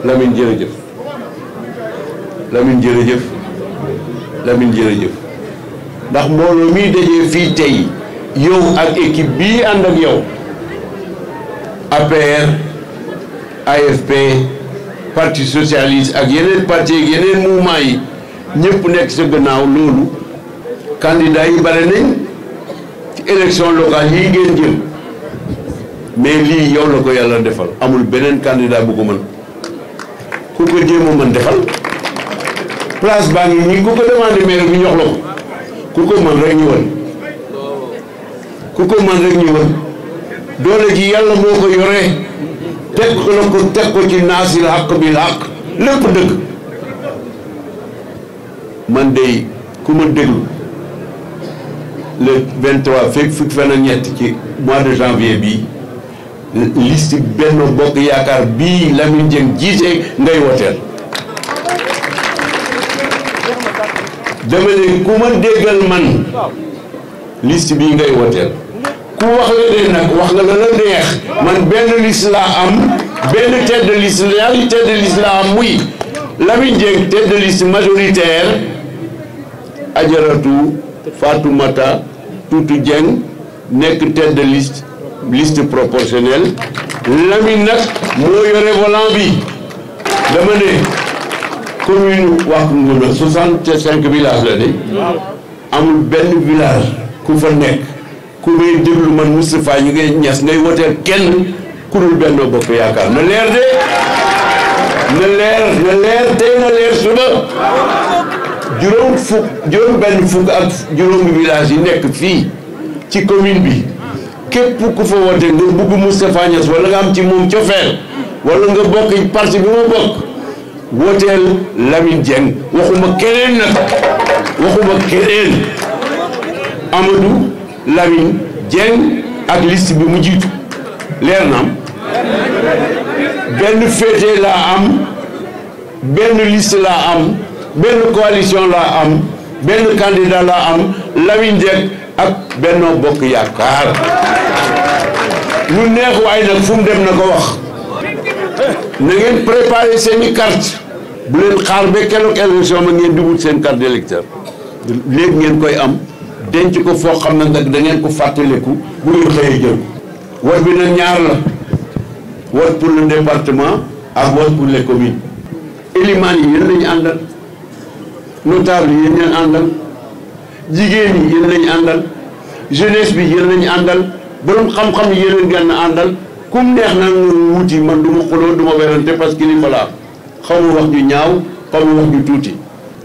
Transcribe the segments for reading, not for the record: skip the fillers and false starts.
Lamine jërëjëf Lamine jërëjëf Lamine jërëjëf ndax mbooloo mi dajee fii tey yow ak équipe bii ànd ak yow APR AFP parti socialiste ak yeneen parti ak yeneen mouvement yi ñëpp nekk sa gannaaw loolu candidat yi bare nañ ci élection locale yi ngeen jël mais lii yow la ko yàlla defal amul beneen candidat bu ko mën ku ko jéem a mën defal place baa ngi nii ku ko demandé maire bi jox la ko ku ko mën rek ñëwal ku ko mën rek ñëwal doole ji yàlla moo ko yoree teg ko ci naasil xaq bil xaq lépp dëgg man de ku ma déglu le 23 fekk fukki fan ak ñett ci mois de janvier bii liste Benno Bokk Yaakaar bii Lamine Dieng jiite ngay woteel dama ne ku ma déggal man liste bii ngay woteel ku wax la de nag wax nga la neex man benn liste laa am benn tête de liste ñaari tête de liste laa am muy Lamine Dieng tête de liste majoritaire Ajaratu Fatoumata Toutou Dieng nekk tête de liste proportionnelle Lamine nag moo yore volant bi dama ne commune Wack Ngouna 65 villages la de amul benn village ku fa nekk ku may déglu man Moustapha ñu ngay ñas ngay woteel kenn ku dul Benno Bokk Yaakaar na leer de na leer tey na leer suba juróom benn fukk ak juróomi village yi nekk fii ci commune bi képp ku fa wote nga bugg Moustapha Niasse wala nga am ci moom cofeel wala nga bokk parti bi ma bokk woteel Lamine Dieng waxuma keneen nag waxuma keneen Amadou Lamine Dieng ak liste bi mu jiitu leer na am benn féete laa am benn liste laa am benn coalition laa am benn candidat laa am Lamine Dieng ak Benno Bokk Yaakaar lu neex waaye nag fu mu dem na ko wax na ngeen préparer seeni carte bu leen xaar ba keroog élection ma ngeen dugul seen carte d'électeur léegi ngeen koy am denc ko foo xam ne nag da ngeen ko fàttaliku bu ngeen xëyee jël vote bi nag ñaar la vote pour le département ak vote pour les communes élimaan yi yéen lañu àndal notable yi yéen lañu àndal jigéen yi yéen lañu àndal jeunesse bi yéen lañu àndal borom xam-xam yi yéen gën a àndal kum neex na nga wuti man du ma xuloo du ma werante parce que li fa laa xamu wax ju ñaaw xamu wax ju tuuti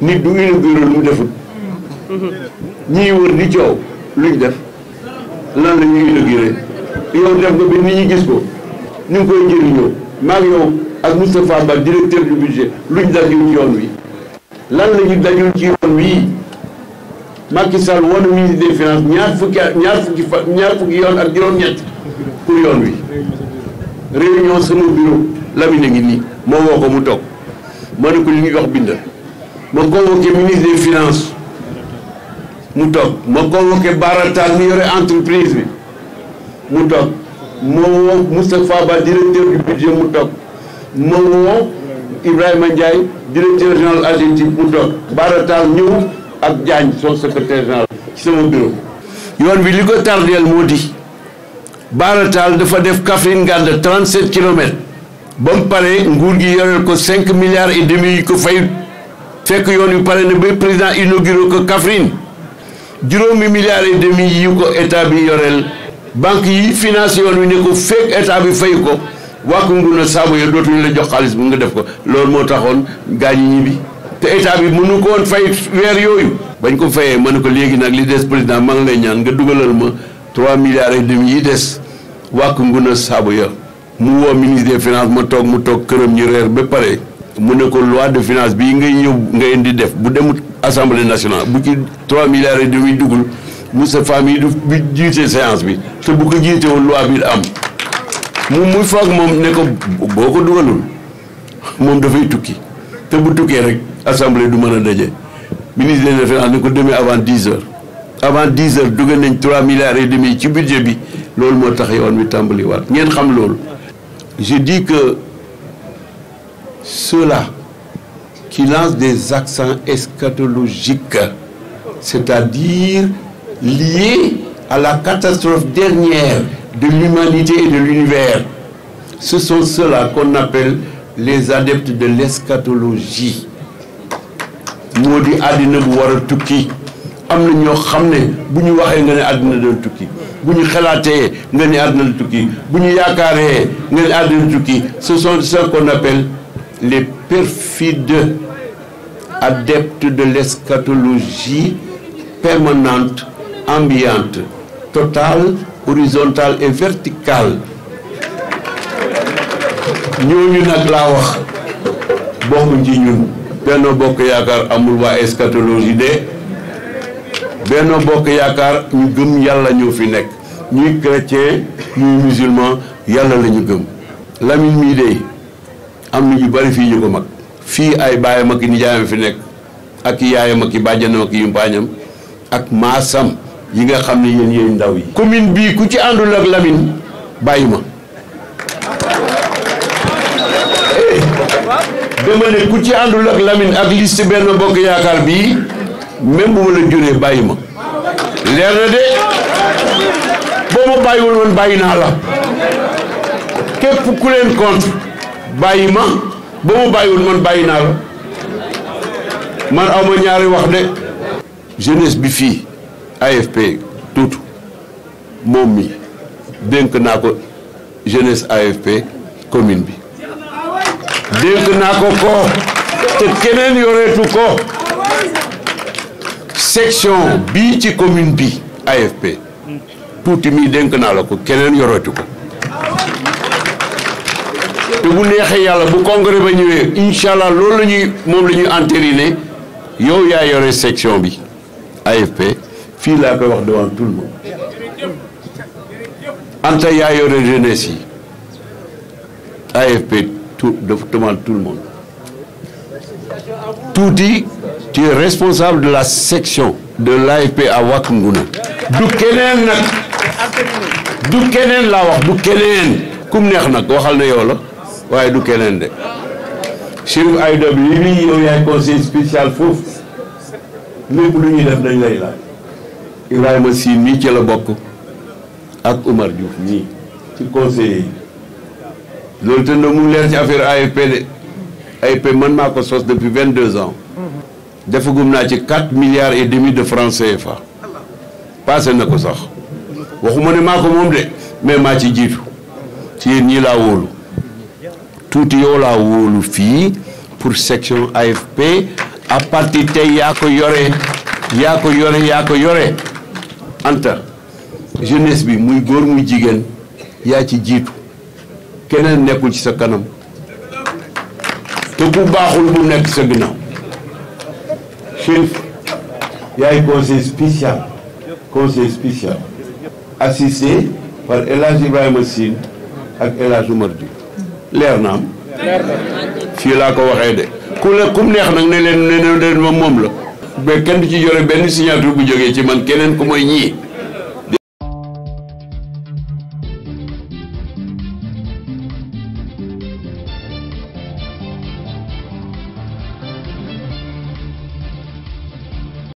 nit du inauguré lu mu defut ñii wër di coow luñ def lan la ñuy inauguré yow def nga ba nit ñi gis ko ni nga koy njëriñoo maag yow ak Moustapha Ba directeur du budget luñ dajul ci yoon wi lan la ñu dajul ci yoon wi Macky Sall woon na ministre des finances ñaar fukki yoon ak juróom-ñett pour yoon wi réunion sama bureau Lamine ngi nii moo woo ko mu toog ma ne ko li ñuy wax bindal ma convoqué ministre des finances mu toog ma convoqué Baratal mi yore entreprise bi mu toog ma woo Moustapha Ba directeur du budget mu toog ma woo Ibrahima Ndiaye directeur général AGETIP mu toog Baratal ñëw ak Diagne son secrétaire général ci sama bureau yoon bi li ko tardeel moo di Baratal dafa def Kaffrine Nganda 37 kilomètres ba mu pare nguur gi yoreel ko 5 milliards et demi yu ko fayut fekk yoon yu pare ne ba président inauguré ko Kaffrine juróomi milliards et demi yu ko état bi yoreel banque yi financé yoon wi ne ko fekk état bi fay ko Wack Ngouna saabu yo dootuñu la jox xaalis bu nga def ko loolu moo taxoon gaañ ñi bi te état bi mënu ko woon fay weer yooyu bañ ko fayee ma ne ko léegi nag li des président maa ngi lay ñaan nga dugalal ma 3 milliards et demi yi des Wack Ngouna saabu yo mu woo ministre des finances ma toog mu toog këram ñu reer ba pare mu ne ko loi de finance bii ngay ñëw nga indi def bu demut assemblée nationale bu ci 3 milliards et demi dugul Moustapha mi du bi jiite séance bi te bu ko jiite woon loi bi am muy foog moom ne ko boo ko dugalul moom dafay tukki te bu tukkee rek assemblée du mën a daje ministre des finances ne ko demee avant 10 heures avant 10 heures dugal nañ 3 milliards et demi ci budget bi loolu moo tax yoon wi tàmbali waat ngeen xam loolu. Je dis que ceux-là qui lancent des accents eschatologiques, c'est-à-dire liés à la catastrophe dernière de l'humanité et de l'univers, ce sont ceux-là qu'on appelle les adeptes de l'eschatologie. moo di àddina bu war a tukki am na ñoo xam ne bu ñu waxee nga ne àddina doon tukki bu ñu xalaatee nga ne àddina la tukki bu ñu yaakaaree nga ne àddina tukki ce sont ceux qu'on appelle les perfides adeptes de l'eschatologie permanente, ambiante, totale, horizontale et verticale. ñooñu nag laa wax bokkuñ ci ñun. Benno Bokk Yaakaar amul waa eschatologie de Benno Bokk Yaakaar ñu gëm yàlla ñoo fi nekk ñuy chrétien ñuy musulman yàlla la ñu gëm. Lamine mii de am na ñu bari fii ñu ko mag fii ay baayam ak nijaayam fi nekk ak yaayam ak bàjjanam ak yumpaañam ak maasam yi nga xam ne yéen ndaw yi. commune bii ku ci àndul ak Lamine bàyyi ma. dama ne ku ci àndul ak Lamine ak liste Benno Bokk Yaakaar bii même bu ma la juree bàyyi ma leer na de boo ma bàyyiwul man bàyyi naa la képp ku leen contre bàyyi ma boo ma bàyyiwul man bàyyi naa la man aw ma ñaari wax de jeunesse bi fii AFP tuutu moom mi dénk naa ko jeunesse AFP commune bi dénk naa ko te keneen yoreetu ko section bii ci commune bi AFP tuuti mi dénk naa la ko keneen yoreetu ko te bu neexee yàlla bu congrès ba ñëwee incha allah loolu la ñuy moom la ñuy entériné yow yaa yore section bi AFP fii laa koy wax devant tout le monde Anta yaa yore jeunesse yi AFP devant tout le monde. Touti, tu es responsable de la section de l'AFP à Wack Ngouna. Du keneen nag du keneen laa wax du keneen kum neex nag waxal na yow la waaye du keneen de Chérif Aïda bi lii yow yaay conseil spécial foofu lépp lu ñuy def dañ lay laaj Ibrahima Sy mii ci la bokk ak Oumar Diouf ñii ci conseiller yi loolu te mu leer ci affaire AFP de AFP man maa ko sos depuis 22 ans defagum naa ci 4 milliards et demi de francs CFA passé na ko sax waxuma ne maa ko moom de mais maa ci jiitu ci yéen ñii laa wóolu tuuti yow laa wóolu fii pour section AFP à partir tey yaa ko yore Anta jeunesse bi muy góor muy jigéen yaa ci jiitu keneen nekkul ci sa kanam te ku baaxul bu nekk sa ginnaaw Chérif yaay conseil spécial assisté par El Hadj Ibrahima Sy ak El Hadj Oumar Diouf leer na am fii laa ko waxee de kum neex nag ne leen moom la mais kenn du ci yore benn signature bu jógee ci man keneen ku mooy ñii